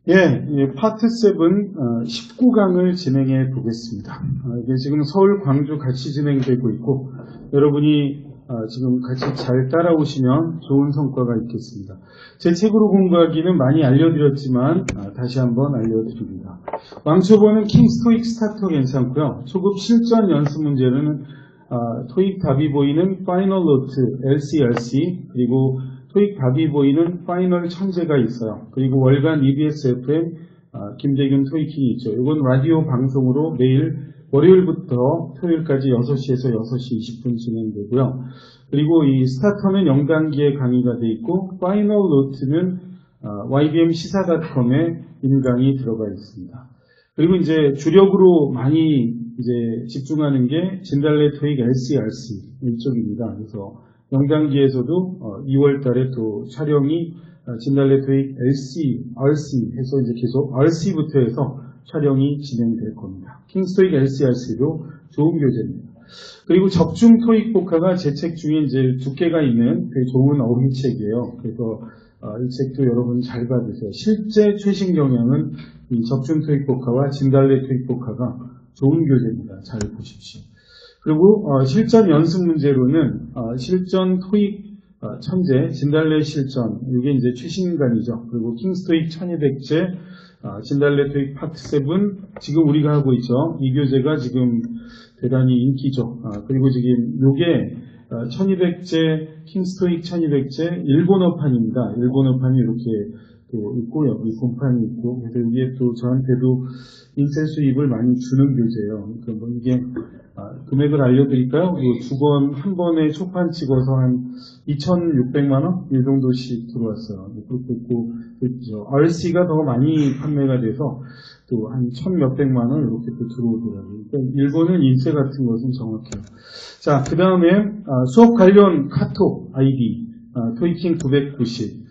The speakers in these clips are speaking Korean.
예, 파트 7, 19강을 진행해 보겠습니다. 이게 지금 서울, 광주 같이 진행되고 있고, 여러분이 지금 같이 잘 따라오시면 좋은 성과가 있겠습니다. 제 책으로 공부하기는 많이 알려드렸지만, 다시 한번 알려드립니다. 왕초보는 킹스토익 스타터 괜찮고요. 초급 실전 연습 문제는 토익 답이 보이는 파이널 노트, LCRC, 그리고 토익 답이 보이는 파이널 천재가 있어요. 그리고 월간 EBS FM 김대균 토익킹이 있죠. 이건 라디오 방송으로 매일 월요일부터 토요일까지 6시에서 6시 20분 진행되고요. 그리고 이 스타터는 0단계의 강의가 돼 있고 파이널 노트는 ybm시사.com에 인강이 들어가 있습니다. 그리고 이제 주력으로 많이 이제 집중하는 게 진달래 토익 LCRC 이쪽입니다. 그래서 0단계에서도 2월 달에 또 촬영이 진달래 토익 LC, RC 해서 이제 계속 RC부터 해서 촬영이 진행될 겁니다. 킹스토익 LCRC도 좋은 교재입니다. 그리고 접중 토익 복화가 제 책 중에 이제 두께가 있는 되게 좋은 어휘책이에요. 그래서 이 책도 여러분 잘 받으세요. 실제 최신 경향은 이 접중 토익 복화와 진달래 토익 복화가 좋은 교재입니다. 잘 보십시오. 그리고 실전 연습 문제로는 실전 토익 천재, 진달래 실전, 이게 이제 최신간이죠. 그리고 킹스토익 1200제, 진달래 토익 파트 7, 지금 우리가 하고 있죠. 이 교재가 지금 대단히 인기죠. 그리고 지금 요게 1200제, 킹스토익 1200제 일본어판입니다. 일본어판이 이렇게 또 있고요. 이 본판이 있고, 그래서 이게 또 저한테도 인쇄 수입을 많이 주는 교재예요. 그러니까 뭐 이게 금액을 알려드릴까요? 두 번, 한 번에 초판 찍어서 한 2,600만원? 이 정도씩 들어왔어요. 그렇게 있고, RC가 더 많이 판매가 돼서 또 한 1,몇백만원 이렇게 또 들어오더라고요. 그러니까 일본은 인쇄 같은 것은 정확해요. 자, 그 다음에 수업 관련 카톡 아이디, 토익킹 990.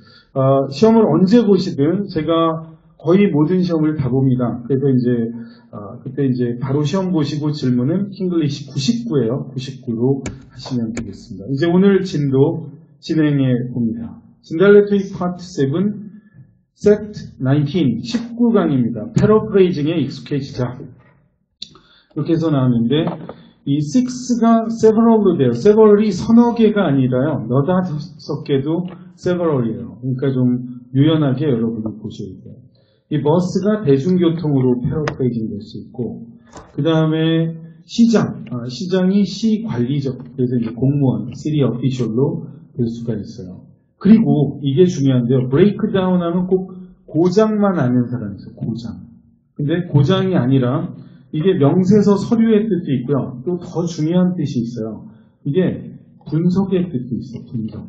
시험을 언제 보시든 제가 거의 모든 시험을 다 봅니다. 그래서 이제 그때 이제 바로 시험 보시고 질문은 킹글리시 99예요. 99로 하시면 되겠습니다. 이제 오늘 진도 진행해 봅니다. 진달래 토익 파트 7 세트 19 19강입니다. 패러프레이징에 익숙해지자. 이렇게 해서 나왔는데 이 6가 several로 돼요. several이 서너 개가 아니라요. 너다섯 개도 several이에요. 그러니까 좀 유연하게 여러분이 보셔야 돼요. 이 버스가 대중교통으로 패러프레이징 될 수 있고, 그 다음에 시장, 시장이 시관리적, 그래서 이제 공무원, city official로 될 수가 있어요. 그리고 이게 중요한데요. 브레이크다운 하면 꼭 고장만 아는 사람이 있어요. 고장. 근데 고장이 아니라 이게 명세서 서류의 뜻도 있고요. 또 더 중요한 뜻이 있어요. 이게 분석의 뜻도 있어요. 분석.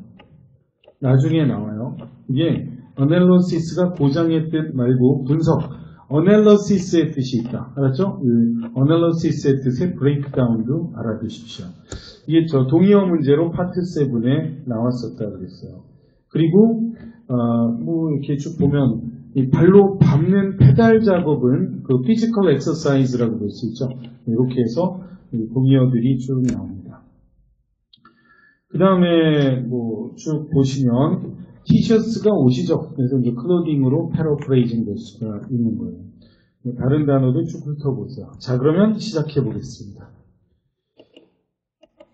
나중에 나와요. 이게 analysis가 고장의 뜻 말고 분석, analysis의 뜻이 있다. 알았죠? analysis의 뜻의 breakdown도 알아두십시오. 이게 저 동의어 문제로 파트 7에 나왔었다 그랬어요. 그리고 뭐 이렇게 쭉 보면 이 발로 밟는 페달 작업은 그 physical exercise라고 볼 수 있죠. 이렇게 해서 동의어들이 쭉 나옵니다. 그 다음에 뭐 쭉 보시면 티셔츠가 옷이죠. 그래서 이제 클로딩으로 패러프레이징 될 수가 있는 거예요. 다른 단어도 쭉 훑어보세요. 자, 그러면 시작해 보겠습니다.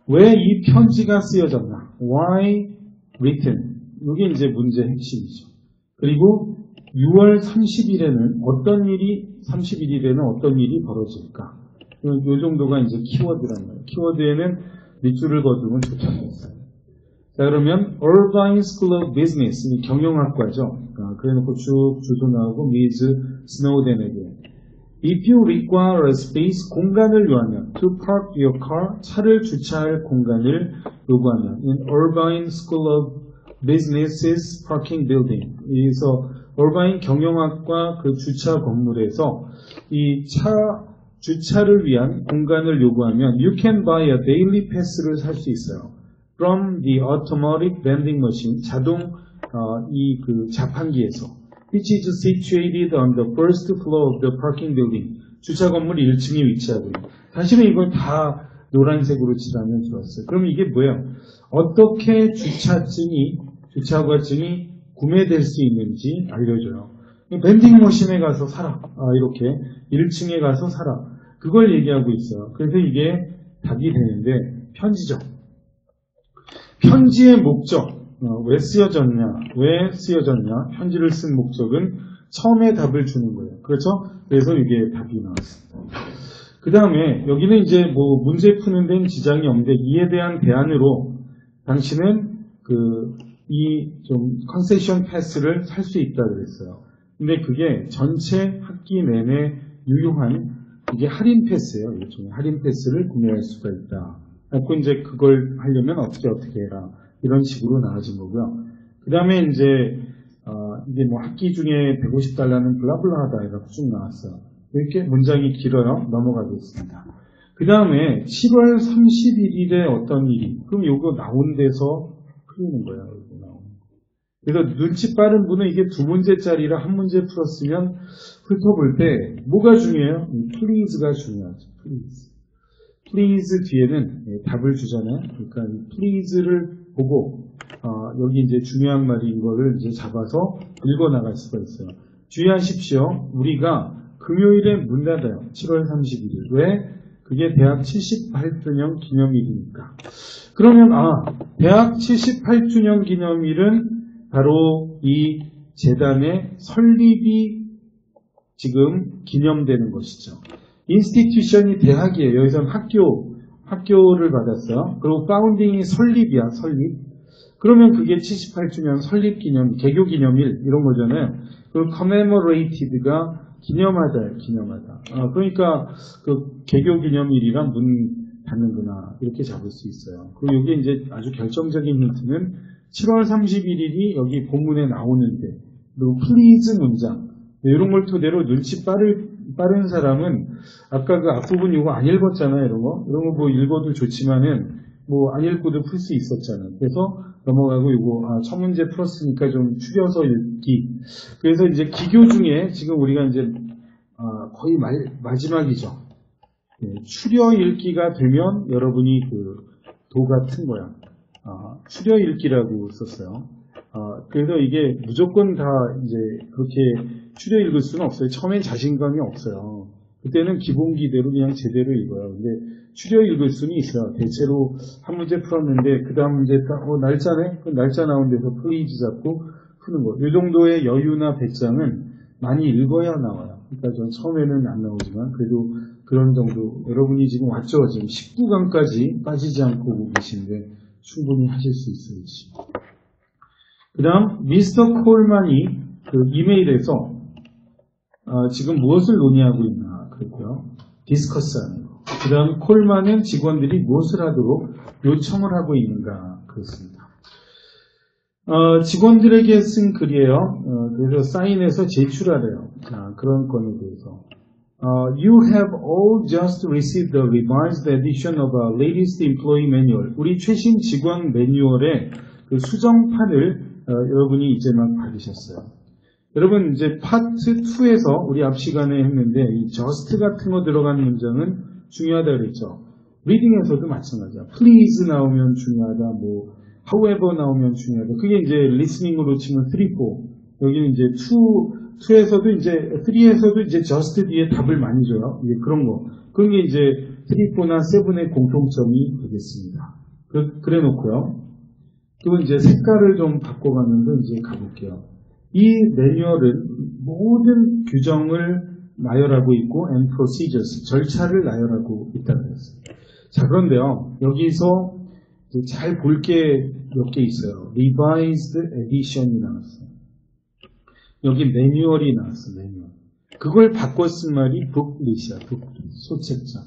왜 이 편지가 쓰여졌나? Why written? 이게 이제 문제 핵심이죠. 그리고 6월 30일에는 어떤 일이 벌어질까? 이 정도가 이제 키워드란 말이에요. 키워드에는 밑줄을 거두면 좋지 않겠어요. 자, 그러면 Irvine School of Business, 경영학과죠. 그래놓고 쭉 주소 나오고 Ms. Snowden에게 If you require a space, 공간을 요하면 to park your car, 차를 주차할 공간을 요구하면 in Irvine School of Business's parking building. 그래서 Irvine 경영학과 그 주차 건물에서 이 주차를 위한 공간을 요구하면 you can buy a daily pass를 살 수 있어요. From the automatic vending machine, 자동 이 그 자판기에서, which is situated on the first floor of the parking building. 주차 건물 1층에 위치하고 있는. 사실은 이걸 다 노란색으로 칠하면 좋았어요. 그럼 이게 뭐예요? 어떻게 주차과증이 구매될 수 있는지 알려줘요. 밴딩 머신에 가서 살아. 이렇게 1층에 가서 살아. 그걸 얘기하고 있어요. 그래서 이게 답이 되는데 편지죠. 편지의 목적, 왜 쓰여졌냐? 편지를 쓴 목적은 처음에 답을 주는 거예요. 그렇죠? 그래서 이게 답이 나왔습니다. 그 다음에 여기는 이제 뭐 문제 푸는 데는 지장이 없는데 이에 대한 대안으로 당신은 이 좀 컨세션 패스를 살 수 있다 그랬어요. 근데 그게 전체 학기 내내 유효한 이게 할인 패스예요. 일종의 할인 패스를 구매할 수가 있다. 그래서 이제 그걸 하려면 어떻게 해라. 이런 식으로 나와진 거고요. 그 다음에 이제 이게 뭐 학기 중에 150달러는 블라블라하다 이렇게 쭉 나왔어요. 이렇게 문장이 길어요. 넘어가겠습니다. 그 다음에 7월 31일에 어떤 일이, 그럼 요거 나온 데서 풀리는 거예요. 요거 나온. 그래서 눈치 빠른 분은 이게 두 문제짜리라 한 문제 풀었으면 훑어볼 때 뭐가 중요해요? please가 중요하죠. please 뒤에는 답을 주잖아요. 그러니까 please를 보고 여기 이제 중요한 말인 거를 이제 잡아서 읽어 나갈 수가 있어요. 주의하십시오. 우리가 금요일에 문 닫아요. 7월 31일. 왜? 그게 대학 78주년 기념일이니까. 그러면 대학 78주년 기념일은 바로 이 재단의 설립이 지금 기념되는 것이죠. 인스티튜션이 대학이에요. 여기서는 학교를 받았어요. 그리고 파운딩이 설립이야, 설립. 그러면 그게 78주년 설립 기념, 개교 기념일 이런 거잖아요. 그리고 commemorated가 기념하다. 그러니까 그 개교 기념일이랑 문 닫는구나 이렇게 잡을 수 있어요. 그리고 여기 이제 아주 결정적인 힌트는 7월 31일이 여기 본문에 나오는데, 그리고 please 문장 이런 걸 토대로 눈치 빠른 사람은 아까 그 앞부분 이거 안 읽었잖아요. 이런 거 뭐 읽어도 좋지만은 뭐 안 읽고도 풀 수 있었잖아요. 그래서 넘어가고 이거 첫 문제 풀었으니까 좀 추려서 읽기. 그래서 이제 기교 중에 지금 우리가 이제 거의 마지막이죠. 추려 읽기가 되면 여러분이 도 같은 거야. 추려 읽기라고 썼어요. 그래서 이게 무조건 다 이제 그렇게 추려 읽을 수는 없어요. 처음엔 자신감이 없어요. 그때는 기본기대로 그냥 제대로 읽어요. 근데 추려 읽을 수는 있어요. 대체로 한 문제 풀었는데 그 다음 문제 날짜네? 그 날짜 나온 데서 플리즈 잡고 푸는 거. 이 정도의 여유나 배짱은 많이 읽어야 나와요. 그러니까 전 처음에는 안 나오지만 그래도 그런 정도. 여러분이 지금 왔죠? 지금 19강까지 빠지지 않고 오고 계신데 충분히 하실 수 있어요. 그 다음 미스터 콜만이 그 이메일에서 지금 무엇을 논의하고 있나 그랬고요. 디스커스하는 거. 그 다음 콜만은 직원들이 무엇을 하도록 요청을 하고 있는가 그렇습니다. 직원들에게 쓴 글이에요. 그래서 사인해서 제출하래요. 그런 건에 대해서. You have all just received the revised edition of our latest employee manual. 우리 최신 직원 매뉴얼의 그 수정판을 여러분이 이제 막 받으셨어요. 여러분 이제 파트 2에서 우리 앞 시간에 했는데 이 just 같은 거 들어간 문장은 중요하다 그랬죠. 리딩에서도 마찬가지야. please 나오면 중요하다. 뭐 however 나오면 중요하다. 그게 이제 listening으로 치면 3, 4. 여기는 이제 2에서도 이제 3에서도 이제 just 뒤에 답을 많이 줘요. 이제 그런 거. 그런 게 이제 3, 4나 7의 공통점이 되겠습니다. 그래 놓고요. 그리고 이제 색깔을 좀 바꿔가면서 이제 가볼게요. 이 매뉴얼은 모든 규정을 나열하고 있고 and procedures, 절차를 나열하고 있다고 했어요. 자, 그런데요. 여기서 잘 볼 게 몇 개 있어요. revised edition이 나왔어요. 여기 매뉴얼이 나왔어요. 매뉴얼. 그걸 바꿔 쓴 말이 booklet이야. booklet, 소책자.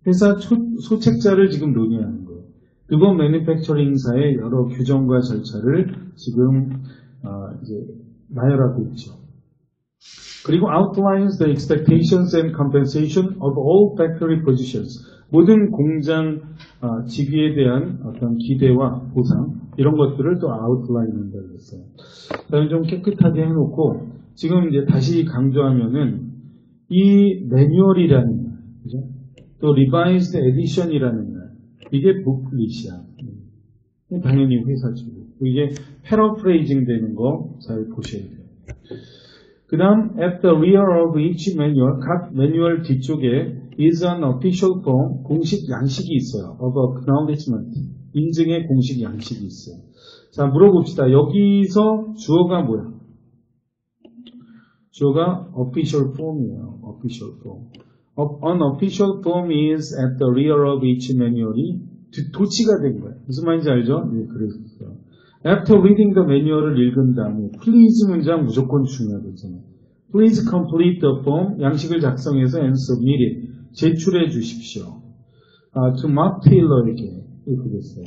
회사 소책자를 지금 논의하는 거예요. 그거 매니팩처링사의 여러 규정과 절차를 지금 이제 나열하고 있죠. 그리고 outlines the expectations and compensation of all factory positions. 모든 공장 직위에 대한 어떤 기대와 보상 이런 것들을 또 outline 한다고 했어요. 그다음에 좀 깨끗하게 해놓고 지금 이제 다시 강조하면은 이 매뉴얼이라는 말, 그죠? 또 revised edition이라는 말, 이게 북릿이야. 당연히 회사주고 이게 패러프레이징 되는 거 잘 보셔야 돼요. 그 다음, at the rear of each manual, 각 매뉴얼 뒤쪽에 is an official form, 공식 양식이 있어요. of acknowledgement, 인증의 공식 양식이 있어요. 자, 물어봅시다. 여기서 주어가 뭐야? 주어가 official form이에요. official form. An official form is at the rear of each manual이 도치가 된 거예요. 무슨 말인지 알죠? 네, 그랬어요. After reading the manual을 읽은 다음에 please 문장 무조건 중요하거든요. Please complete the form, 양식을 작성해서 and submit it, 제출해 주십시오. to Mark Taylor에게 이렇게 됐어요.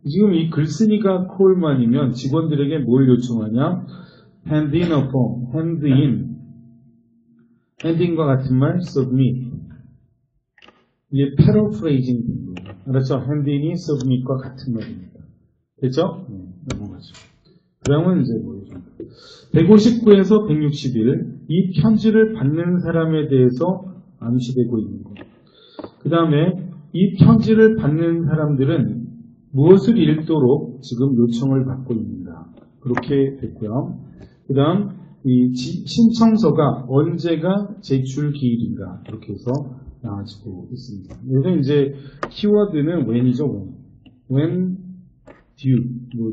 지금 이 글쓴이가 콜만이면 직원들에게 뭘 요청하냐? hand in a form, hand in과 같은 말 submit. 이게 paraphrasing 된 거예요. 알았죠? hand in이 submit과 같은 말입니다. 됐죠? 네, 넘어가죠. 그러면 이제 뭐죠? 159에서 161, 이 편지를 받는 사람에 대해서 암시되고 있는 거. 그 다음에 이 편지를 받는 사람들은 무엇을 읽도록 지금 요청을 받고 있는가. 그렇게 됐고요. 그 다음, 이 신청서가 언제가 제출 기일인가. 그렇게 해서 나와지고 있습니다. 여기서 이제 키워드는 when이죠, when, due.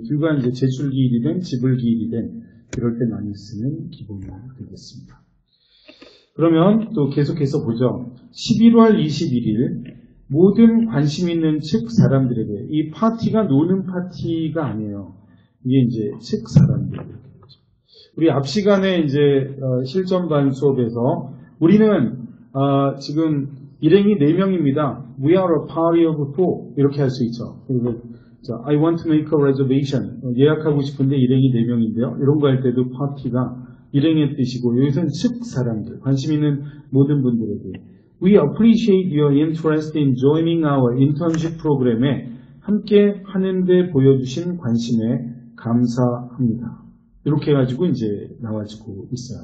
due가 이제 제출 기일이든 지불 기일이든 그럴 때 많이 쓰는 기본어가 되겠습니다. 그러면 또 계속해서 보죠. 11월 21일 모든 관심 있는 측 사람들에게 이 파티가 노는 파티가 아니에요. 이게 이제 측 사람들. 우리 앞 시간에 이제 실전반 수업에서 우리는 지금 일행이 4명입니다. We are a party of 4 이렇게 할 수 있죠. 그리고 I want to make a reservation. 예약하고 싶은데 일행이 4명인데요. 이런 거 할 때도 파티가 일행의 뜻이고 여기서는 측 사람들, 관심 있는 모든 분들에게 We appreciate your interest in joining our internship program에 함께 하는데 보여주신 관심에 감사합니다. 이렇게 해가지고 이제 나와지고 있어요.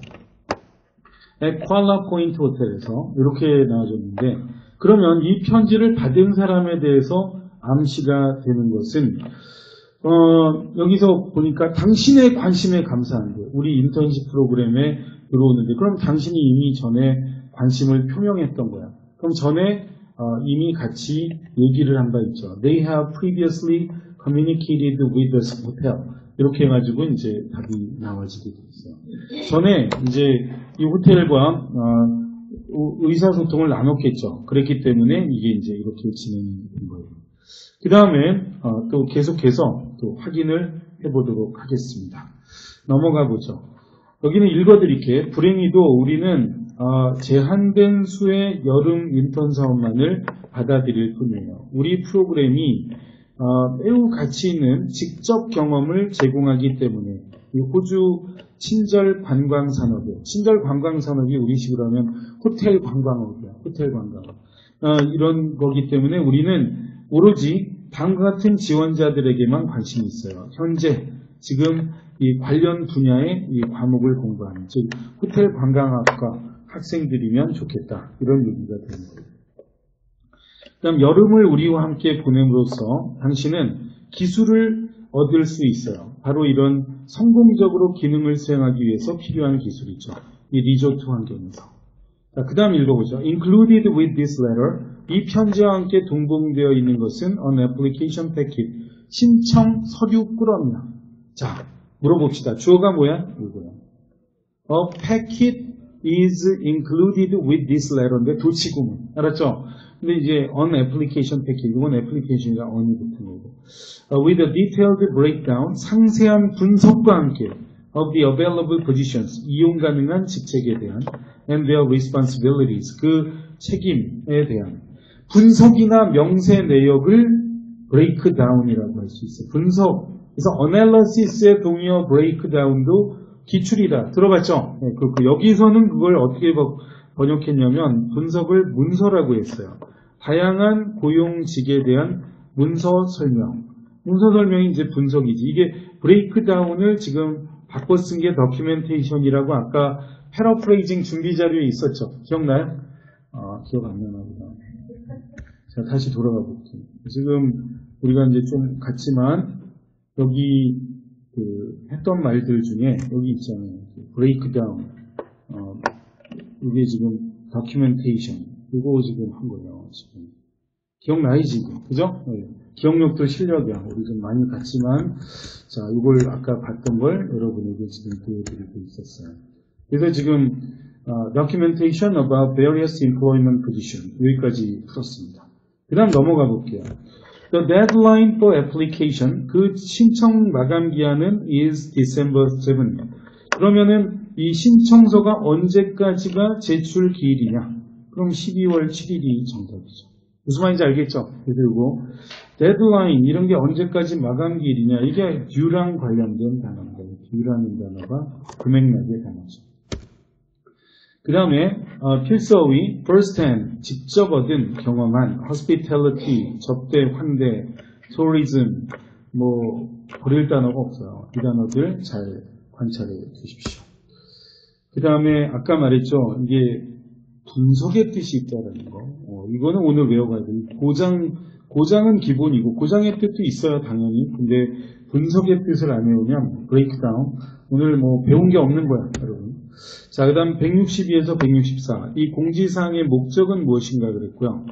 at Kuala Point 호텔에서 이렇게 나와졌는데 그러면 이 편지를 받은 사람에 대해서 암시가 되는 것은 여기서 보니까 당신의 관심에 감사한데 우리 인턴십 프로그램에 들어오는데 그럼 당신이 이미 전에 관심을 표명했던 거야. 그럼 전에 이미 같이 얘기를 한 바 있죠. They have previously communicated with the hotel. 이렇게 해가지고 이제 답이 나와지게 됐어요. 전에 이제 이 호텔과 의사소통을 나눴겠죠. 그랬기 때문에 이게 이제 이렇게 진행이 된 거예요. 그 다음에 또 계속해서 또 확인을 해보도록 하겠습니다. 넘어가 보죠. 여기는 읽어드릴게요. 불행히도 우리는 제한된 수의 여름 인턴 사업만을 받아들일 뿐이에요. 우리 프로그램이 매우 가치 있는 직접 경험을 제공하기 때문에 이 호주 친절 관광 산업에 친절 관광 산업이 우리식으로 하면 호텔 관광업이야. 호텔 관광업. 이런 거기 때문에 우리는 오로지 다음과 같은 지원자들에게만 관심이 있어요. 현재 지금 이 관련 분야의 이 과목을 공부하는 즉 호텔 관광학과 학생들이면 좋겠다. 이런 얘기가 되는 거예요. 그다음 여름을 우리와 함께 보냄으로써 당신은 기술을 얻을 수 있어요. 바로 이런 성공적으로 기능을 수행하기 위해서 필요한 기술이죠. 이 리조트 환경에서. 그 다음 읽어보죠. Included with this letter, 이 편지와 함께 동봉되어 있는 것은 an application packet, 신청 서류 꾸러미야. 자, 물어봅시다. 주어가 뭐야? 이거야. A packet is included with this letter인데 도치구문. 알았죠? 근데 이제 on application packet, 이건 application이라 on이 붙은 거고. With a detailed breakdown, 상세한 분석과 함께 of the available positions, 이용 가능한 직책에 대한 and their responsibilities, 그 책임에 대한 분석이나 명세 내역을 breakdown이라고 할 수 있어요. 분석. 그래서 analysis의 동의어 breakdown도 기출이다. 들어봤죠? 네, 여기서는 그걸 어떻게 번역했냐면 분석을 문서라고 했어요. 다양한 고용직에 대한 문서 설명. 문서 설명이 이제 분석이지. 이게 브레이크다운을 지금 바꿔 쓴 게 더큐멘테이션이라고 아까 패러프레이징 준비 자료에 있었죠. 기억나요? 기억 안 나나 보다. 자, 다시 돌아가 볼게요. 지금 우리가 이제 좀 같지만 여기 했던 말들 중에 여기 있잖아요. 브레이크다운. 이게 지금 documentation. 이거 지금 한 거예요. 지금. 기억나이지? 그죠? 네. 기억력도 실력이야. 우리 좀 많이 갔지만, 자, 이걸 아까 봤던 걸 여러분에게 지금 보여드리고 있었어요. 그래서 지금, documentation about various employment position. 여기까지 풀었습니다. 그 다음 넘어가 볼게요. The deadline for application, 그 신청 마감 기한은 is December 7th. 그러면은 이 신청서가 언제까지가 제출 기일이냐? 그럼 12월 7일이 정답이죠. 무슨 말인지 알겠죠? 그리고 deadline 이런 게 언제까지 마감 기일이냐? 이게 due랑 관련된 단어입니다. due라는 단어가 금액락의 단어죠. 그 다음에 필서의 first hand, 직접 얻은 경험한 hospitality, 접대, 환대, tourism, 뭐 버릴 단어가 없어요. 이 단어들 잘 관찰해 주십시오. 그 다음에 아까 말했죠. 이게 분석의 뜻이 있다는 거. 이거는 오늘 외워가야 돼요. 고장은 기본이고 고장의 뜻도 있어요. 당연히. 근데 분석의 뜻을 안 외우면 breakdown. 오늘 뭐 배운 게 없는 거야. 여러분. 자, 그 다음 162에서 164. 이 공지사항의 목적은 무엇인가 그랬고요.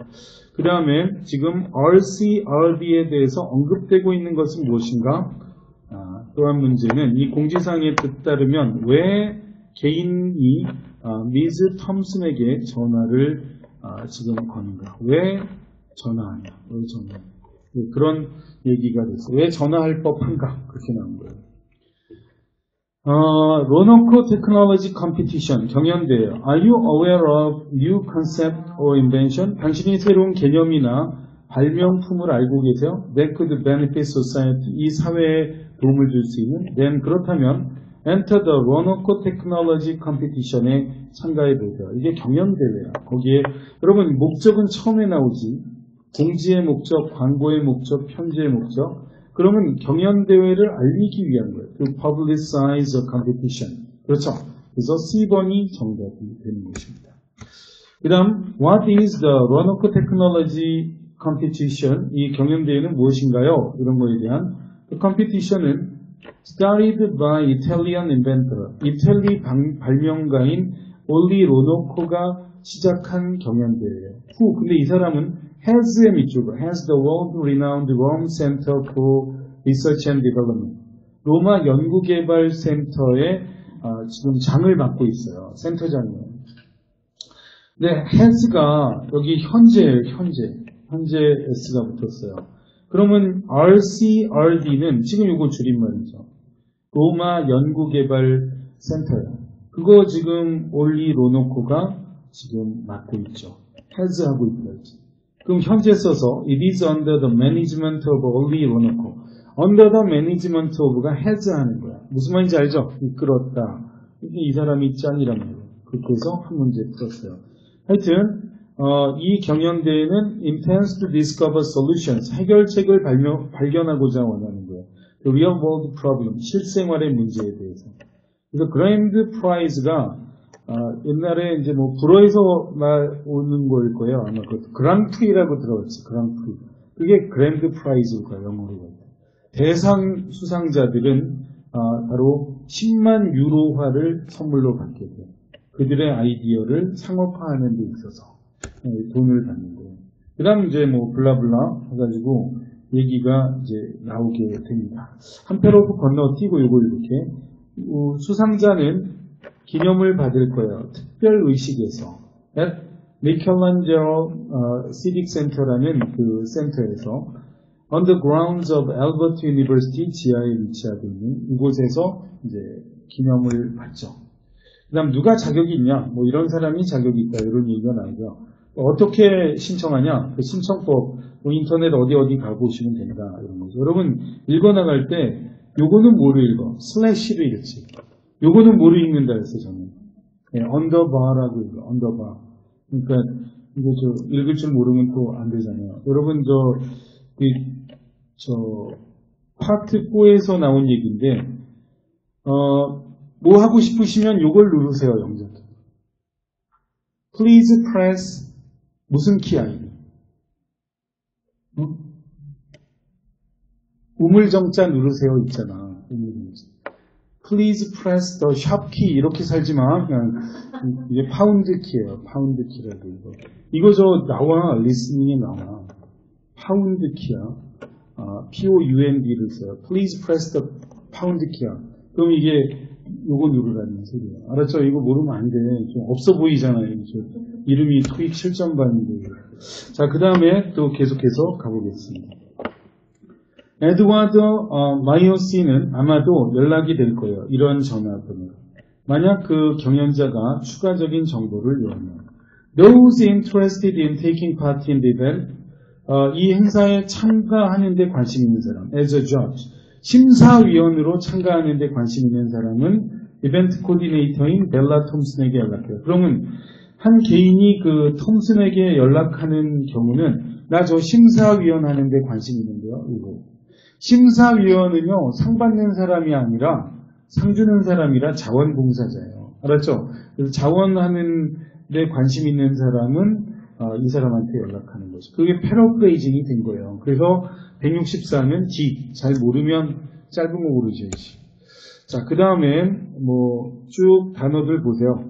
그 다음에 지금 RC, RD에 대해서 언급되고 있는 것은 무엇인가? 또 한 문제는 이 공지사항에 따르면 왜 개인이 미즈 텀슨에게 전화를 지금 거는가? 왜 전화하냐? 왜 전화하냐? 그런 얘기가 됐어요. 왜 전화할 법한가? 그렇게 나온 거예요. 로노코 테크놀로지 컴피티션 경연대회요. Are you aware of new concept or invention? 당신이 새로운 개념이나 발명품을 알고 계세요? That could benefit society. 이 사회에 도움을 줄 수 있는? Then 그렇다면 Enter the 로노코 테크놀로지 컴피티션에 참가해 보세요. 이게 경연대회야. 거기에 여러분 목적은 처음에 나오지. 공지의 목적, 광고의 목적, 편지의 목적. 그러면 경연대회를 알리기 위한 거예요. To publicize a competition. 그렇죠. 그래서 C번이 정답이 되는 것입니다. 그 다음, What is the 로노코 테크놀로지 컴피티션? 이 경연대회는 무엇인가요? 이런 거에 대한 The competition은 started by Italian inventor. 이탈리 발명가인 올리 로노코가 시작한 경연대회예요. 근데 이 사람은 has의 밑줄, has the world-renowned Rome Center for Research and Development. 로마 연구개발센터에 지금 장을 맡고 있어요. 센터장이에요. 네, has가 여기 현재예요. 현재 s가 붙었어요. 그러면 RC, RD는 지금 이거 줄임말이죠. 로마 연구개발센터예요. 그거 지금 올리 로노코가 지금 맡고 있죠. has 하고 있어야지. 그럼 현재 써서 it is under the management of 올리 로노코. under the management of가 has 하는 거야. 무슨 말인지 알죠? 이끌었다. 이 사람이 짱이란 말이에요. 그렇게 해서 한 문제 풀었어요. 하여튼 이 경연대회는 intends to discover solutions. 해결책을 발견하고자 원하는 거예요. The real world problem. 실생활의 문제에 대해서. 그래서 그랜드 프라이즈가 옛날에 이제 뭐 불어에서 오는 거일 거예요. 아마 그 그랑프리라고 들어봤지. 그랑프리. 그게 그랜드 프라이즈일 거예요. 영어로. 대상 수상자들은 바로 10만 유로화를 선물로 받게 돼요. 그들의 아이디어를 상업화하는 데 있어서 돈을 받는 거예요. 그 다음 이제 뭐 블라블라 해가지고 얘기가 이제 나오게 됩니다. 한 패러그 건너뛰고 요거 이렇게 수상자는 기념을 받을 거예요. 특별 의식에서 at 미켈란젤로 시빅 센터라는 그 센터에서 on the grounds of Albert University 지하에 위치하고 있는 이곳에서 이제 기념을 받죠. 그 다음 누가 자격이 있냐? 뭐 이런 사람이 자격이 있다. 이런 얘기가 나오죠. 어떻게 신청하냐? 그 신청법 뭐 인터넷 어디 가보시면 된다. 이런 거죠. 여러분 읽어나갈 때 요거는 뭐로 읽어? 슬래시로 읽지. 요거는 뭐로 읽는다 했어 저는. 네, 언더바라고 읽어. 언더바. 그러니까 이거 저 읽을 줄 모르면 또 안 되잖아요. 여러분 저 파트 4에서 나온 얘기인데 뭐 하고 싶으시면 요걸 누르세요. 영작. Please press 무슨 키 아이디? 우물정자 누르세요 있잖아. 우물정자. Please press the sharp key 이렇게 살지마. 그냥 이게 파운드 키예요. 파운드 키라고 이거. 이거 저 나와 리스닝에 나와. 파운드 키야. POUND를 써요. Please press the pound key야. 그럼 이게 요거 누르라는 소리예요. 알았죠? 이거 모르면 안 돼. 좀 없어 보이잖아요. 이름이 토익 실전반인데. 자, 그 다음에 또 계속해서 가보겠습니다. 에드와드 마이어스는 아마도 연락이 될 거예요. 이런 전화번호. 만약 그 경연자가 추가적인 정보를 요하면 Those interested in taking part in the event 이 행사에 참가하는 데 관심 있는 사람 as a judge 심사위원으로 참가하는 데 관심 있는 사람은 이벤트 코디네이터인 벨라 톰슨에게 연락해요. 그러면 한 개인이 그 톰슨에게 연락하는 경우는 나 저 심사위원 하는 데 관심 있는데요. 이거. 심사위원은요 상 받는 사람이 아니라 상 주는 사람이라 자원봉사자예요. 알았죠? 그래서 자원하는 데 관심 있는 사람은 이 사람한테 연락하는 거죠. 그게 패러프레이징이 된 거예요. 그래서 164는 D. 잘 모르면 짧은 거 고르셔야지. 자, 그 다음엔 쭉 단어들 보세요.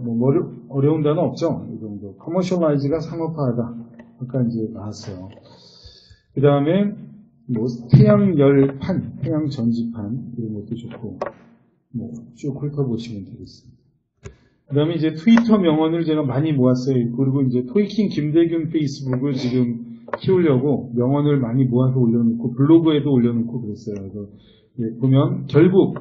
어려운 단어 없죠? 이 정도. commercialize가 상업화하다. 아까 이제 나왔어요. 그 다음에 태양열판, 태양전지판 이런 것도 좋고 쭉 훑어보시면 되겠습니다. 그 다음에 이제 트위터 명언을 제가 많이 모았어요. 그리고 이제 토이킹 김대균 페이스북을 지금 키우려고 명언을 많이 모아서 올려놓고 블로그에도 올려놓고 그랬어요. 그래서 보면 결국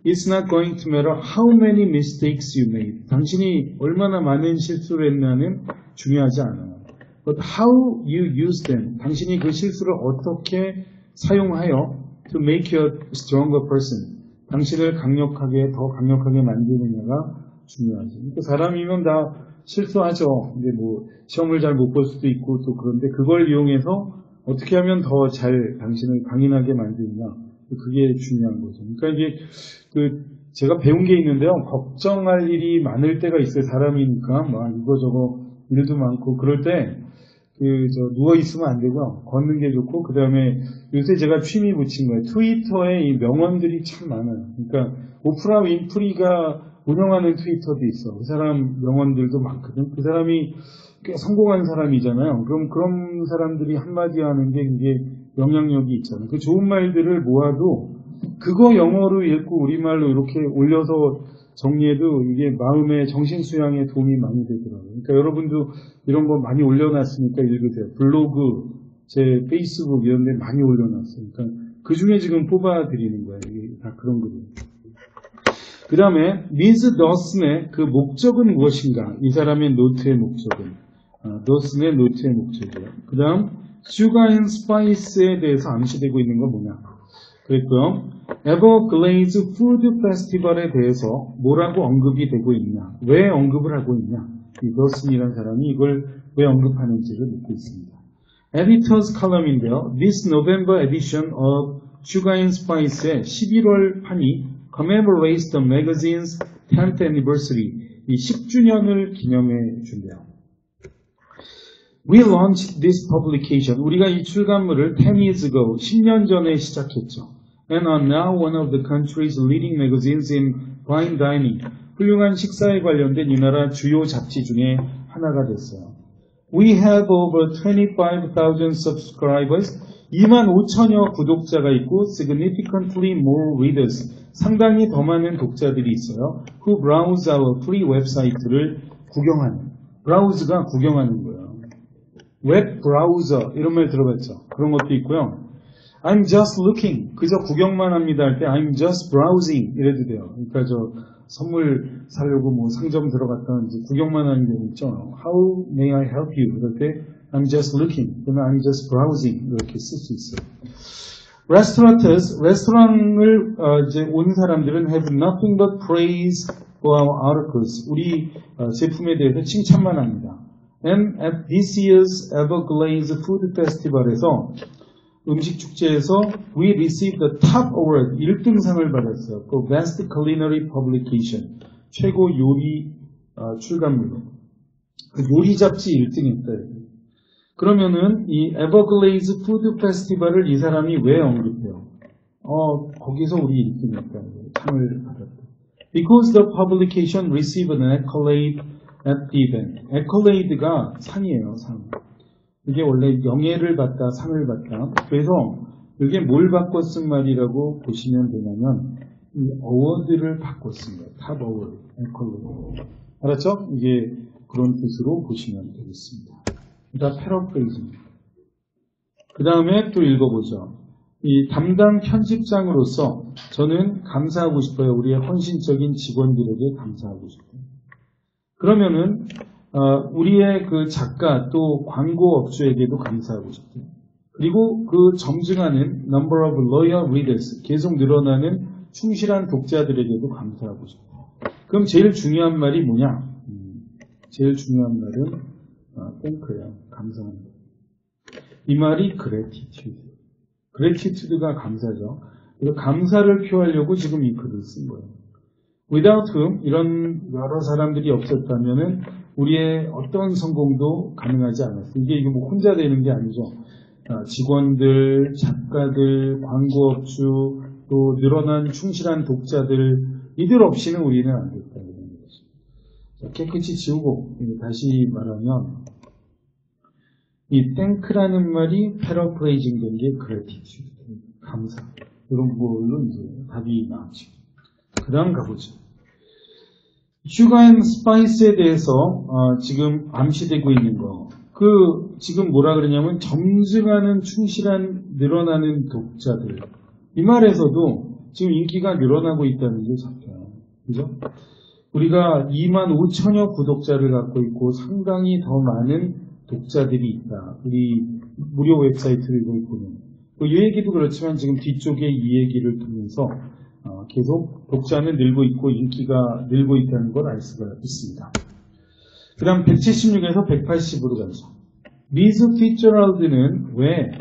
It's not going to matter how many mistakes you made. 당신이 얼마나 많은 실수를 했냐는 중요하지 않아요. But how you use them. 당신이 그 실수를 어떻게 사용하여 to make you a stronger person. 당신을 더 강력하게 만드느냐가 중요하지. 그러니까 사람이면 다 실수하죠. 근데 시험을 잘 못 볼 수도 있고 또 그런데 그걸 이용해서 어떻게 하면 더 잘 당신을 강인하게 만드느냐. 그게 중요한 거죠. 그러니까 이게 제가 배운 게 있는데요. 걱정할 일이 많을 때가 있어요. 사람이니까 이거저거 일도 많고 그럴 때 누워 있으면 안 되고요. 걷는 게 좋고 그 다음에 요새 제가 취미 붙인 거예요. 트위터에 이 명언들이 참 많아요. 그러니까 오프라 윈프리가 운영하는 트위터도 있어. 그 사람 명언들도 많거든. 그 사람이 꽤 성공한 사람이잖아요. 그럼 그런 사람들이 한마디 하는 게 이게 영향력이 있잖아요. 그 좋은 말들을 모아도 그거 영어로 읽고 우리말로 이렇게 올려서 정리해도 이게 마음의 정신 수양에 도움이 많이 되더라고요. 그러니까 여러분도 이런 거 많이 올려놨으니까 읽으세요. 블로그, 제 페이스북 이런 데 많이 올려놨어요. 그러니까 그 중에 지금 뽑아드리는 거예요. 이게 다 그런 거예요. 그 다음에 미즈 더슨의 그 목적은 무엇인가? 이 사람의 노트의 목적은 더슨의 노트의 목적이에요. 그 다음 슈가 앤 스파이스에 대해서 암시되고 있는 건 뭐냐? 그랬고요. 에버글레이즈 푸드 페스티벌에 대해서 뭐라고 언급이 되고 있냐? 왜 언급을 하고 있냐? 이 더슨이라는 사람이 이걸 왜 언급하는지를 묻고 있습니다. 에디터스 칼럼인데요. This November edition of Sugar and Spice의 11월 판이 commemorates the magazine's 10th anniversary. 이 10주년을 기념해 준대요. We launched this publication. 우리가 이 출간물을 10 years ago, 10년 전에 시작했죠. And are now one of the country's leading magazines in fine dining. 훌륭한 식사에 관련된 이 나라 주요 잡지 중에 하나가 됐어요. We have over 25,000 subscribers. 25,000여 구독자가 있고 significantly more readers. 상당히 더 많은 독자들이 있어요. Who browse our free website를 구경하는. browse가 구경하는 거예요. 웹 브라우저 이런 말 들어봤죠. 그런 것도 있고요. I'm just looking. 그저 구경만 합니다 할 때 I'm just browsing 이래도 돼요. 그러니까 선물 사려고 상점 들어갔다 이제 구경만 하는 경우 있죠. How may I help you? 이럴 때 I'm just looking. 그러면 I'm just browsing 이렇게 쓸 수 있어요. Restaurateurs, 레스토랑을 이제 온 사람들은 have nothing but praise for our articles. 우리 제품에 대해서 칭찬만 합니다. And at this year's Everglades Food Festival에서 음식 축제에서 we received the top award 1등상을 받았어요. 그 Best Culinary Publication 최고 요리 출간물로 그 요리 잡지 1등했어요. 그러면은 이 Everglades Food Festival을 이 사람이 왜 언급해요? 거기서 우리 1등했다. 상을 받았다. Because the publication received an accolade at the event. accolade가 상이에요, 상. 이게 원래 영예를 받다, 상을 받다. 그래서 이게 뭘 바꿔 쓴 말이라고 보시면 되냐면 이 어워드를 바꿔 쓴 거예요. 탑 어워드, accolade. 알았죠? 이게 그런 뜻으로 보시면 되겠습니다. 다 패러프레이즈입니다. 그 다음에 또 읽어보죠. 이 담당 편집장으로서 저는 감사하고 싶어요. 우리의 헌신적인 직원들에게 감사하고 싶어요. 그러면은 우리의 그 작가 또 광고 업주에게도 감사하고 싶어요. 그리고 그 점증하는 number of loyal readers, 계속 늘어나는 충실한 독자들에게도 감사하고 싶어요. 그럼 제일 중요한 말이 뭐냐? 제일 중요한 말은 thank예요. 감사합니다. 이 말이 gratitude. gratitude가 감사죠. 그래서 감사를 표하려고 지금 이 글을 쓴 거예요. without whom, 이런 여러 사람들이 없었다면은 우리의 어떤 성공도 가능하지 않았어요. 이게 뭐 혼자 되는 게 아니죠. 직원들, 작가들, 광고업주, 또 늘어난 충실한 독자들, 이들 없이는 우리는 안 됐다. 깨끗이 지우고 다시 말하면 이 thank라는 말이 paraphrasing 된 게 gratitude, 감사. 이런 걸로 이제 답이 나왔죠. 그 다음 가보죠. 슈가 앤 스파이스에 대해서 지금 암시되고 있는 거. 지금 뭐라 그러냐면 점증하는 충실한 늘어나는 독자들. 이 말에서도 지금 인기가 늘어나고 있다는 게 잡혀요. 그죠? 우리가 25,000여 구독자를 갖고 있고 상당히 더 많은 독자들이 있다. 우리 무료 웹사이트를 보면. 이 얘기도 그렇지만 지금 뒤쪽에 이 얘기를 통해서 계속 독자는 늘고 있고 인기가 늘고 있다는 걸 알 수가 있습니다. 그 다음 176에서 180으로 가죠. 미스 피츠제럴드는 왜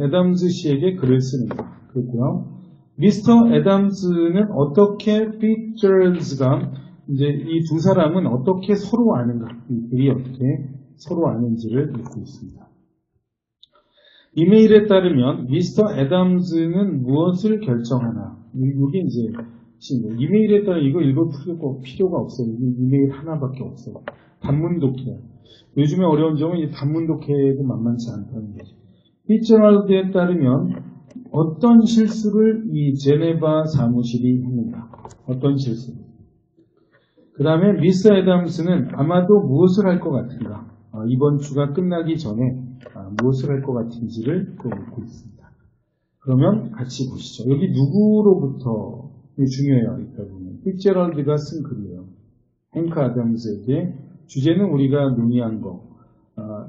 애덤스 씨에게 글을 쓰는가? 그렇고요. 미스터 애덤스는 어떻게 피츠제럴드가 이제 이 두 사람은 어떻게 서로 아는가? 이들이 어떻게 서로 아는지를 읽고 있습니다. 이메일에 따르면 미스터 애덤스는 무엇을 결정하나? 이게 이제 이메일에 따라 이거 읽을 필요가 없어요. 이메일 하나밖에 없어요. 단문 독해. 요즘에 어려운 점은 이 단문 독해도 만만치 않다는 거죠. 피츠제럴드에 따르면 어떤 실수를 이 제네바 사무실이 했는가? 어떤 실수? 그 다음에 미스터 애덤스는 아마도 무엇을 할 것 같은가? 이번 주가 끝나기 전에 무엇을 할 것 같은지를 또 묻고 있습니다. 그러면 같이 보시죠. 여기 누구로부터 중요해요. 이따 보면 피츠제럴드가 쓴 글이에요. 행크 아담스에게 주제는 우리가 논의한 거.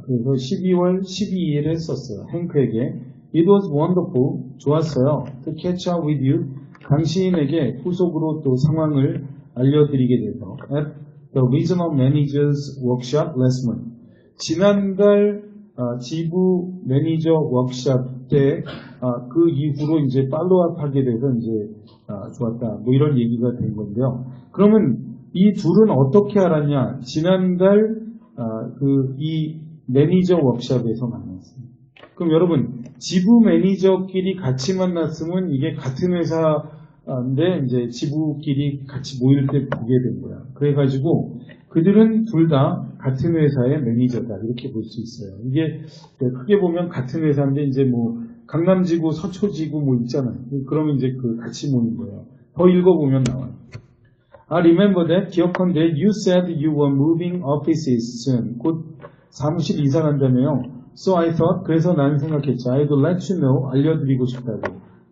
그래서 12월 12일에 썼어요. 행크에게 It was wonderful. 좋았어요. To catch up with you. 당신에게 후속으로 또 상황을 알려드리게 돼서 at the Regional Managers Workshop last month. 지난달 지부 매니저 워크숍 때 그 이후로 이제 팔로우업하게 돼서 이제 좋았다. 뭐 이런 얘기가 된 건데요. 그러면 이 둘은 어떻게 알았냐? 지난달 이 매니저 워크숍에서 만났어요. 그럼 여러분 지부 매니저끼리 같이 만났으면 이게 같은 회사인데 이제 지부끼리 같이 모일 때 보게 된 거야. 그래가지고 그들은 둘 다 같은 회사의 매니저다 이렇게 볼 수 있어요. 이게 크게 보면 같은 회사인데 이제 뭐 강남지구, 서초지구 뭐 있잖아요. 그러면 이제 같이 모인 거예요. 더 읽어보면 나와요. I remember that. 기억한데 you said you were moving offices soon. 곧 사무실 이사 간다며요. So I thought. 그래서 나는 생각했죠. I'd let you know. 알려드리고 싶다고.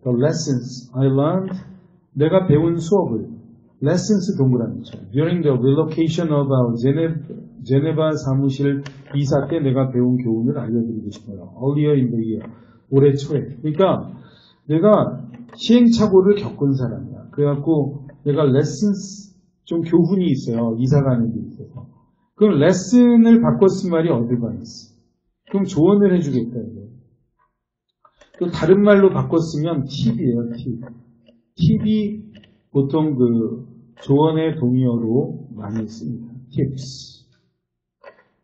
The lessons I learned. 내가 배운 수업을. Lessons 동그라미죠. During the relocation of our 제네바 사무실 이사 때 내가 배운 교훈을 알려드리고 싶어요. Earlier in the year. 올해 초에. 그러니까 내가 시행착오를 겪은 사람이야. 그래갖고 내가 lessons 좀 교훈이 있어요. 이사 가는 데 있어서. 그럼 lesson을 바꿔 쓴 말이 advice. 그럼 조언을 해주겠다. 이거. 또 다른 말로 바꿔 쓰면 팁이에요. 팁. 팁이 보통 조언의 동의어로 많이 씁니다. tips.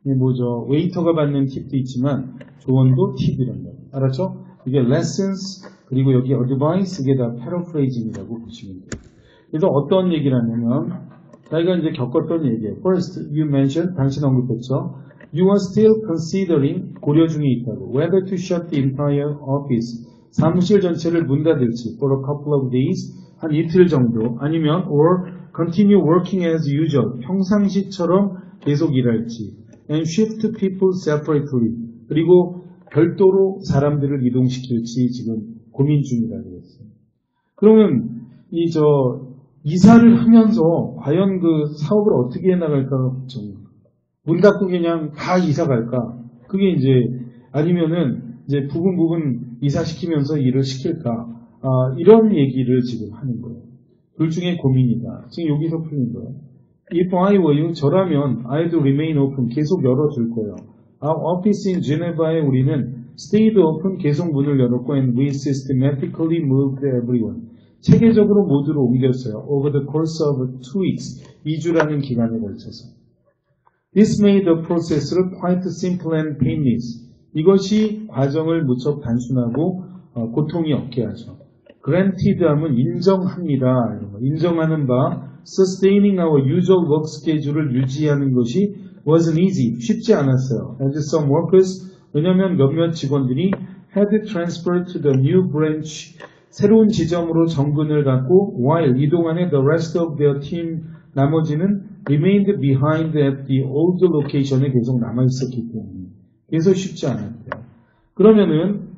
이게 뭐죠? 웨이터가 받는 팁도 있지만 조언도 팁이란 말이에요. 알았죠? 이게 lessons 그리고 여기 advice 이게 다 paraphrasing이라고 보시면 돼요. 그래서 어떤 얘기를 하냐면, 자기가 이제 겪었던 얘기예요. First, you mentioned, 당신 언급했죠. You are still considering, 고려 중에 있다고. Whether to shut the entire office, 사무실 전체를 문 닫을지, for a couple of days, 한 이틀 정도, 아니면, or continue working as usual, 평상시처럼 계속 일할지, and shift people separately, 그리고 별도로 사람들을 이동시킬지 지금 고민 중이라고 했어요. 그러면, 이사를 하면서 과연 그 사업을 어떻게 해나갈까가 걱정이에요. 문 닫고 그냥 다 이사 갈까? 그게 이제, 아니면은, 이제 부분 이사시키면서 일을 시킬까? 이런 얘기를 지금 하는 거예요. 둘 중에 고민이다. 지금 여기서 풀린 거예요. If I were you, 저라면, I'd remain open, 계속 열어둘 거예요. Our office in Geneva에 우리는 stayed open, 계속 문을 열었고, and we systematically moved everyone. 체계적으로 모두를 옮겼어요. Over the course of 2 weeks, 2주라는 기간에 걸쳐서. This made the process quite simple and painless. 이것이 과정을 무척 단순하고 고통이 없게 하죠. Granted 하면 인정합니다. 인정하는 바, sustaining our usual work schedule을 유지하는 것이 wasn't easy. 쉽지 않았어요. As some workers, 왜냐하면 몇몇 직원들이 had transferred to the new branch, 새로운 지점으로 정근을 갖고 while 이 동안에 the rest of their team, 나머지는 remained behind at the old location에 계속 남아있었기 때문에 그래서 쉽지 않았대요. 그러면은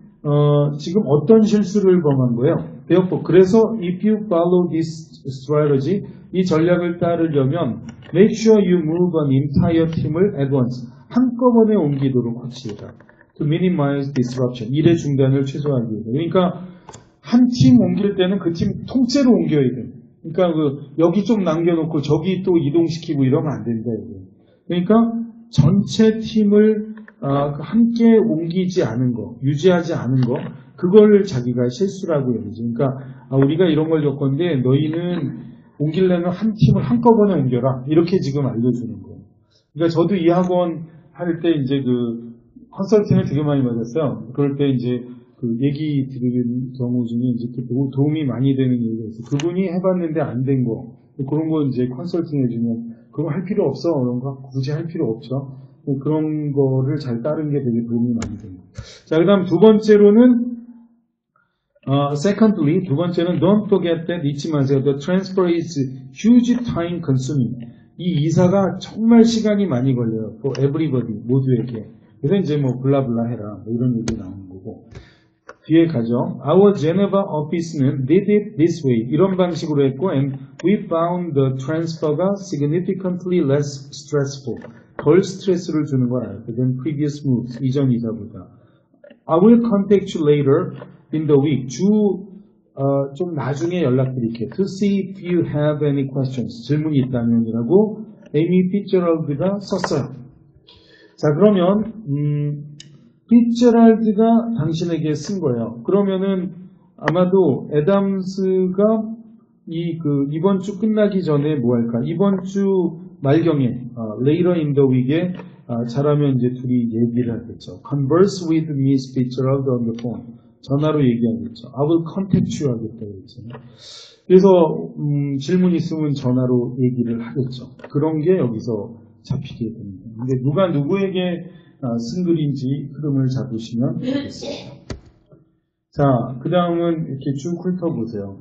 지금 어떤 실수를 범한 거예요? Therefore, 그래서 if you follow this strategy, 이 전략을 따르려면 make sure you move an entire team을 at once, 한꺼번에 옮기도록 하시라. To minimize disruption, 일의 중단을 최소화하기 위해서. 그러니까 한 팀 옮길 때는 그 팀 통째로 옮겨야 돼요. 그러니까 여기 좀 남겨놓고 저기 또 이동시키고 이러면 안 된다. 그러니까 전체 팀을 함께 옮기지 않은 거, 유지하지 않은 거, 그걸 자기가 실수라고 여기죠. 그러니까 우리가 이런 걸 겪었는데 너희는 옮기려면 한 팀을 한꺼번에 옮겨라. 이렇게 지금 알려주는 거예요. 그러니까 저도 이 학원 할 때 이제 컨설팅을 되게 많이 받았어요. 그럴 때 이제 얘기 들은 경우 중에 이제 도움이 많이 되는 얘기가 있어요. 그분이 해봤는데 안 된 거, 그런 거 이제 컨설팅 해주면, 그거 할 필요 없어. 그런 거 굳이 할 필요 없죠. 그런 거를 잘 따르는 게 되게 도움이 많이 됩니다. 자, 그 다음 두 번째로는, secondly, 두 번째는 don't forget that, 잊지 마세요. The transfer is huge time consuming. 이 이사가 정말 시간이 많이 걸려요. For everybody, 모두에게. 그래서 이제 블라블라 해라. 이런 얘기 나오는 거고. 뒤에 가죠. Our Geneva office는 did it this way. 이런 방식으로 했고, and we found the transfer가 significantly less stressful. 덜 스트레스를 주는 걸 알았어요. than previous moves. 이전 이사보다. I will contact you later in the week. 좀 나중에 연락드릴게요. To see if you have any questions. 질문이 있다면이라고 에이미 피츠제럴드가 썼어요. 자, 그러면 피츠제럴드가 당신에게 쓴 거예요. 그러면은 아마도 애담스가 이번 주 끝나기 전에 뭐 할까? 이번 주 말경에 later in the week에 잘하면 이제 둘이 얘기를 하겠죠. Converse with Miss Fitzgerald on the phone. 전화로 얘기하겠죠. I will contact you 하겠다 그랬잖아요. 그래서 질문 있으면 전화로 얘기를 하겠죠. 그런 게 여기서 잡히게 됩니다. 근데 누가 누구에게 쓴 글인지 흐름을 잡으시면 되겠습니다. 자, 그 다음은 이렇게 쭉 훑어보세요.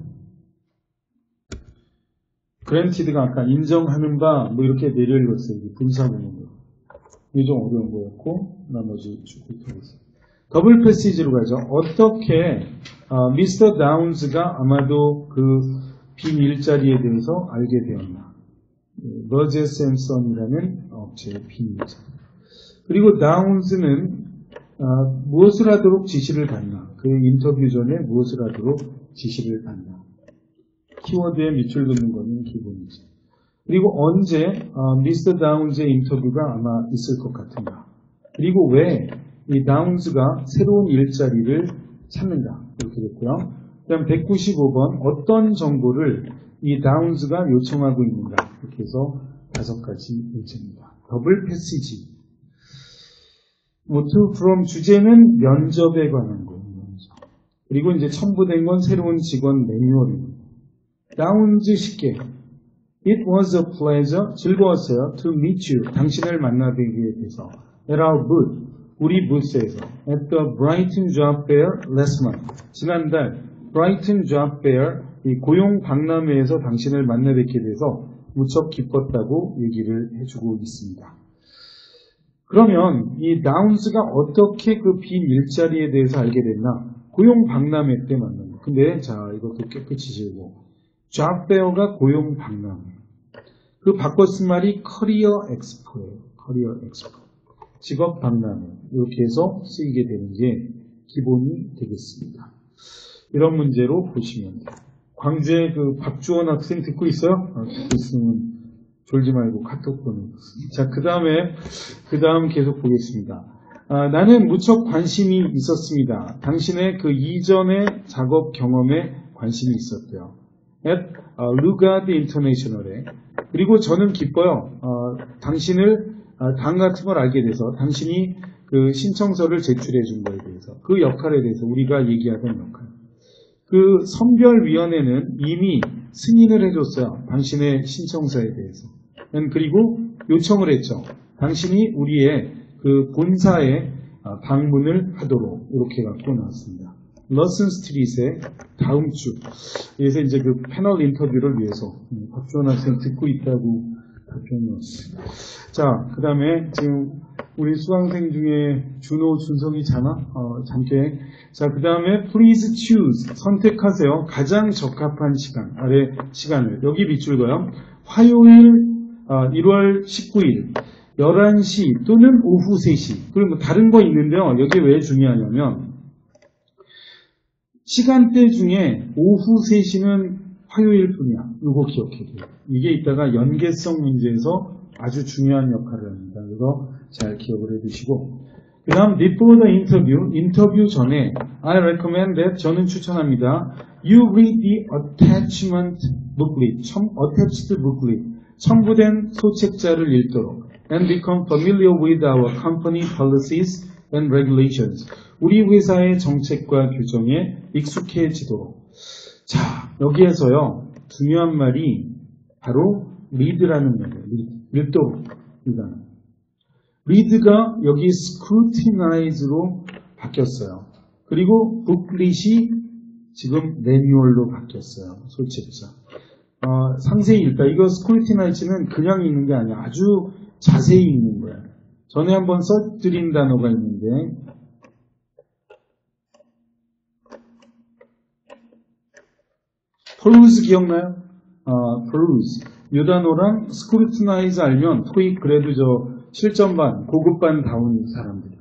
그랜티드가 아까 인정하는 바 이렇게 내려읽었어요. 분사구문으로. 이게 좀 어려운 거였고 나머지 쭉 훑어보세요. 더블 패시지로 가죠. 어떻게 미스터 다운즈가 아마도 빈 일자리에 대해서 알게 되었나. 버제스 앤 선이라는 업체의 빈 일자리. 그리고 다운즈는 무엇을 하도록 지시를 받나. 그 인터뷰 전에 무엇을 하도록 지시를 받나. 키워드에 밑줄 긋는 거는 기본이죠. 그리고 언제 미스터 다운즈의 인터뷰가 아마 있을 것 같은가. 그리고 왜 이 다운즈가 새로운 일자리를 찾는가. 이렇게 됐고요. 그 다음 195번 어떤 정보를 이 다운즈가 요청하고 있는가. 이렇게 해서 5가지 문제입니다. 더블 패시지. to from 주제는 면접에 관한 거. 그리고 이제 첨부된 건 새로운 직원 매뉴얼입니다. 다운즈 쉽게. It was a pleasure. 즐거웠어요. To meet you. 당신을 만나뵙게 돼서. At our booth. 우리 부스에서. At the Brighton Job Fair last month. 지난달 Brighton Job Fair 이 고용 박람회에서 당신을 만나뵙게 돼서 무척 기뻤다고 얘기를 해주고 있습니다. 그러면 이 다운스가 어떻게 그 빈 일자리에 대해서 알게 됐나? 고용 박람회 때 만납니다. 근데 자 이것도 깨끗이 지우고 Job Fair가 고용 박람회. 그 바꿔 쓴 말이 커리어 엑스포예요. 커리어 엑스포. 직업 박람회. 이렇게 해서 쓰이게 되는 게 기본이 되겠습니다. 이런 문제로 보시면 돼요. 광주에 그 박주원 학생 듣고 있어요? 듣고 있으면 졸지 말고 카톡 보내주세요. 자, 그 다음 계속 보겠습니다. 나는 무척 관심이 있었습니다. 당신의 그 이전의 작업 경험에 관심이 있었대요. At Lugard International에. 그리고 저는 기뻐요. 당신을 당 같은 걸 알게 돼서 당신이 그 신청서를 제출해 준 거에 대해서 그 역할에 대해서 우리가 얘기하던 역할. 그 선별위원회는 이미 승인을 해줬어요. 당신의 신청서에 대해서. 그리고 요청을 했죠. 당신이 우리의 그 본사에 방문을 하도록 이렇게 갖고 나왔습니다. 러슨 스트릿의 다음 주. 그래서 이제 그 패널 인터뷰를 위해서 박주원 학생 듣고 있다고 답변이었어요. 자, 그 다음에 지금 우리 수강생 중에 준호, 준석이 잠께. 자, 그 다음에 please choose. 선택하세요. 가장 적합한 시간. 아래 시간을. 여기 밑줄 그어요. 화요일 1월 19일 11시 또는 오후 3시. 그리고 뭐 다른 거 있는데요. 여기 왜 중요하냐면 시간대 중에 오후 3시는 화요일 뿐이야. 이거 기억해야 돼요. 이게 이따가 연계성 문제에서 아주 중요한 역할을 합니다. 그래서 잘 기억을 해두시고 그 다음 before the interview, 인터뷰 전에 I recommend that, 저는 추천합니다. You read the attachment booklet, attached booklet, 첨부된 소책자를 읽도록 and become familiar with our company policies and regulations. 우리 회사의 정책과 규정에 익숙해지도록. 자, 여기에서요 중요한 말이 바로 read라는 말이에요. 읽도록. read가 여기 scrutinize로 바뀌었어요. 그리고 booklet이 지금 매뉴얼로 바뀌었어요. 소책자. 상세히 읽다. 이거 scrutinize는 그냥 읽는 게 아니야. 아주 자세히 읽는 거야. 전에 한번 써드린 단어가 있는데 peruse 기억나요? peruse. 이 단어랑 scrutinize 알면 토익 그래도 저 실전반, 고급반 다운 사람들이야.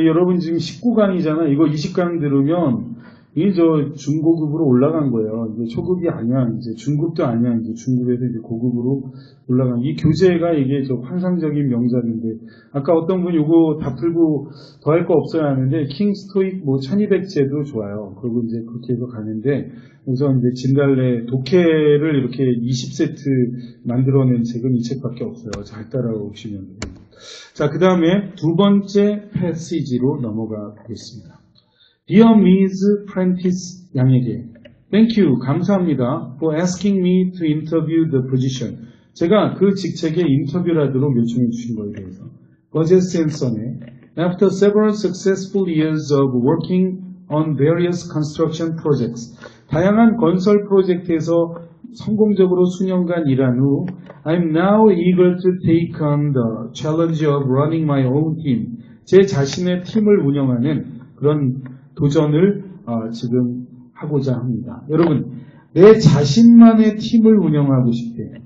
여러분 지금 19강이잖아. 이거 20강 들으면 이게 저 중고급으로 올라간 거예요. 이제 초급이 아니야. 이제 중급도 아니야. 이제 중급에서 이제 고급으로 올라간. 이 교재가 이게 저 환상적인 명작인데 아까 어떤 분이 이거 다 풀고 더 할 거 없어야 하는데 킹스토익 뭐 1200제도 좋아요. 그리고 이제 그렇게 해서 가는데 우선 이제 진달래 독해를 이렇게 20세트 만들어낸 책은 이 책밖에 없어요. 잘 따라오시면 돼요. 자, 그 다음에 두 번째 패시지로 넘어가 보겠습니다. Dear Ms. Prentice 양에게 Thank you. 감사합니다. For asking me to interview the position. 제가 그 직책에 인터뷰를 하도록 요청해 주신 거에 대해서. 버제스 앤 선의 After several successful years of working on various construction projects. 다양한 건설 프로젝트에서 성공적으로 수년간 일한 후 I'm now eager to take on the challenge of running my own team. 제 자신의 팀을 운영하는 그런 도전을 지금 하고자 합니다. 여러분, 내 자신만의 팀을 운영하고 싶대.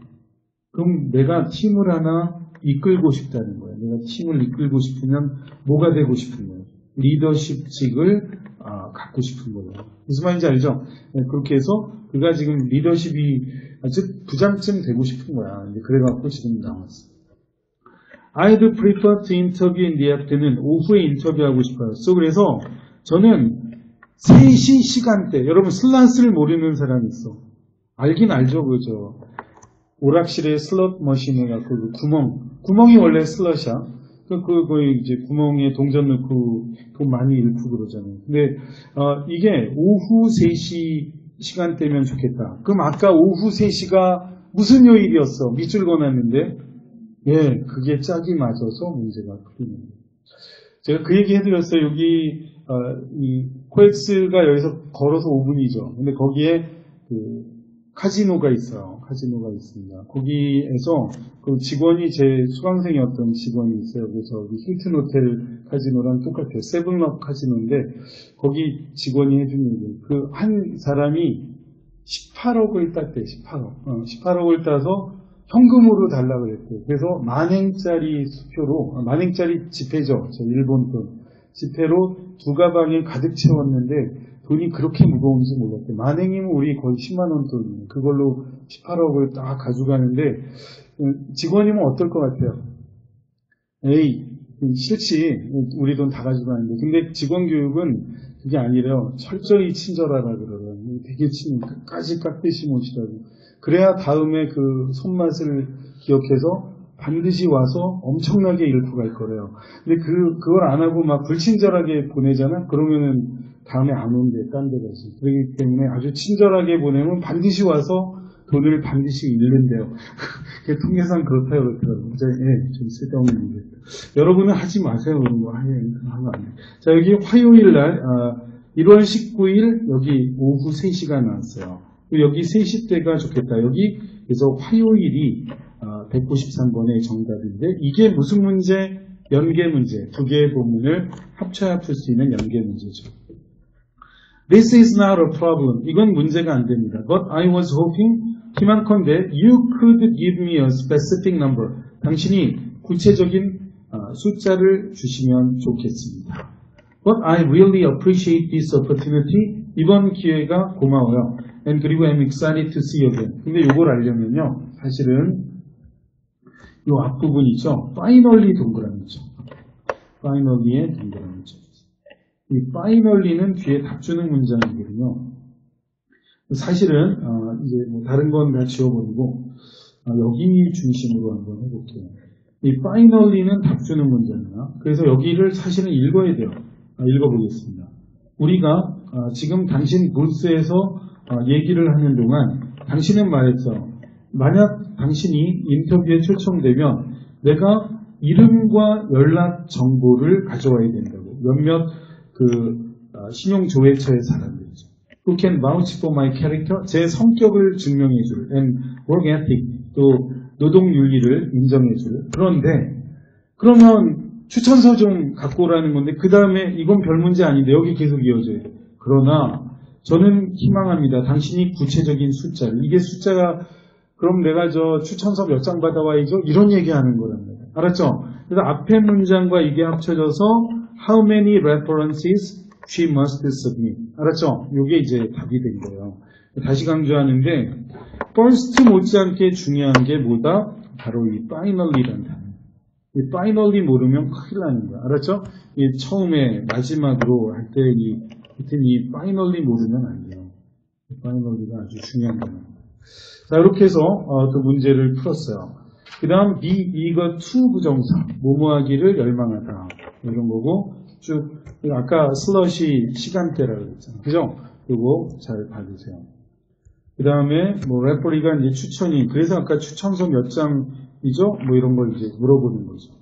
그럼 내가 팀을 하나 이끌고 싶다는 거예요. 내가 팀을 이끌고 싶으면 뭐가 되고 싶은 거예요? 리더십직을 갖고 싶은 거예요. 무슨 말인지 알죠? 네, 그렇게 해서 그가 지금 리더십이 아주 부장쯤 되고 싶은 거야. 이제 그래갖고 지금 나왔어. I'd prefer to interview in the afternoon. 오후에 인터뷰하고 싶어요. 그래서 저는 3시 시간대, 여러분 슬롯을 모르는 사람이 있어. 알긴 알죠, 그죠? 오락실에 슬롯 머신에 갖고 그 구멍이 원래 슬롯이야. 거의 이제 구멍에 동전 넣고 돈 많이 잃고 그러잖아요. 근데 이게 오후 3시 시간대면 좋겠다. 그럼 아까 오후 3시가 무슨 요일이었어? 밑줄 그어놨는데, 예, 그게 짝이 맞아서 문제가 풀리는 거예요. 제가 그 얘기 해드렸어요. 여기, 이, 코엑스가 여기서 걸어서 5분이죠. 근데 거기에 카지노가 있어요. 카지노가 있습니다. 거기에서 그 직원이 제 수강생이었던 직원이 있어요. 그래서 힐튼 호텔 카지노랑 똑같아요. 세븐럽 카지노인데 거기 직원이 해준 얘기. 그 한 사람이 18억을 땄대. 18억. 18억을 따서 현금으로 달라 그랬대요. 그래서 만행짜리 수표로, 만행짜리 지폐죠. 저 일본 돈. 지폐로 2가방에 가득 채웠는데 돈이 그렇게 무거운지 몰랐대요. 만행이면 우리 거의 10만원 돈이에요. 그걸로 18억을 딱 가져가는데 직원이면 어떨 것 같아요? 에이, 싫지. 우리 돈 다 가져가는데. 근데 직원 교육은 그게 아니래요. 철저히 친절하라 그러래요. 되게 끝까지 깎듯이 모시라고. 그래야 다음에 그 손맛을 기억해서 반드시 와서 엄청나게 잃고 갈 거래요. 근데 그걸 안 하고 막 불친절하게 보내잖아? 그러면은 다음에 안 온대, 딴 데 가지. 그렇기 때문에 아주 친절하게 보내면 반드시 와서 돈을 반드시 잃는데요. 통계상 그렇다고 그러더라고요. 예, 좀 쓸데없는 문제. 여러분은 하지 마세요. 그런 거 하면 안 돼. 자, 여기 화요일 날, 1월 19일, 여기 오후 3시가 나왔어요. 여기 3시 때가 좋겠다. 여기, 그래서 화요일이 193번의 정답인데, 이게 무슨 문제? 연계 문제. 두 개의 본문을 합쳐야 풀 수 있는 연계 문제죠. This is not a problem. 이건 문제가 안 됩니다. But I was hoping, 희망컨대 you could give me a specific number. 당신이 구체적인 숫자를 주시면 좋겠습니다. But I really appreciate this opportunity. 이번 기회가 고마워요. And 그리고 I'm excited to see you again. 근데 이걸 알려면요. 사실은 이 앞부분이죠. finally 동그라미죠. finally의 동그라미죠. 이 finally는 뒤에 답 주는 문장이거든요. 사실은 이제 뭐 다른 건 다 지워버리고 여기 중심으로 한번 해볼게요. 이 finally는 답 주는 문장이야. 그래서 여기를 사실은 읽어야 돼요. 읽어보겠습니다. 우리가 지금 당신 부스에서 얘기를 하는 동안 당신은 말했어. 만약 당신이 인터뷰에 초청되면 내가 이름과 연락 정보를 가져와야 된다고. 몇몇 신용조회처의 사람들이죠. Who can vouch for my character? 제 성격을 증명해줄. And work ethic. 또 노동윤리를 인정해줄. 그런데 그러면 추천서 좀 갖고 오라는 건데 그 다음에 이건 별 문제 아닌데 여기 계속 이어져요. 그러나 저는 희망합니다. 당신이 구체적인 숫자를. 이게 숫자가 그럼 내가 저 추천서 몇 장 받아와야죠? 이런 얘기하는 거랍니다. 알았죠? 그래서 앞에 문장과 이게 합쳐져서 How many references she must submit. 알았죠? 이게 이제 답이 된 거예요. 다시 강조하는데 first 못지않게 중요한 게 뭐다? 바로 이 finally라는 단어. 이 finally 모르면 큰일 나는 거야. 알았죠? 이 처음에 마지막으로 할 때 이 finally 모르면 안 돼요. finally가 아주 중요한 단어입니다. 자, 이렇게 해서 그 문제를 풀었어요. 그 다음 be eager to 부정사 뭐뭐하기를 열망하다 이런 거고 쭉 아까 슬러시 시간대라고 했잖아요. 그죠? 이거 잘 받으세요. 그 다음에 뭐 레퍼리가 이제 추천이 그래서 아까 추천서 몇 장이죠? 뭐 이런 걸 이제 물어보는 거죠.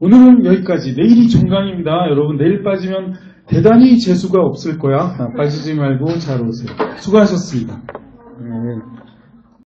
오늘은 여기까지. 내일이 정강입니다. 여러분 내일 빠지면 대단히 재수가 없을 거야. 빠지지 말고 잘 오세요. 수고하셨습니다. 네.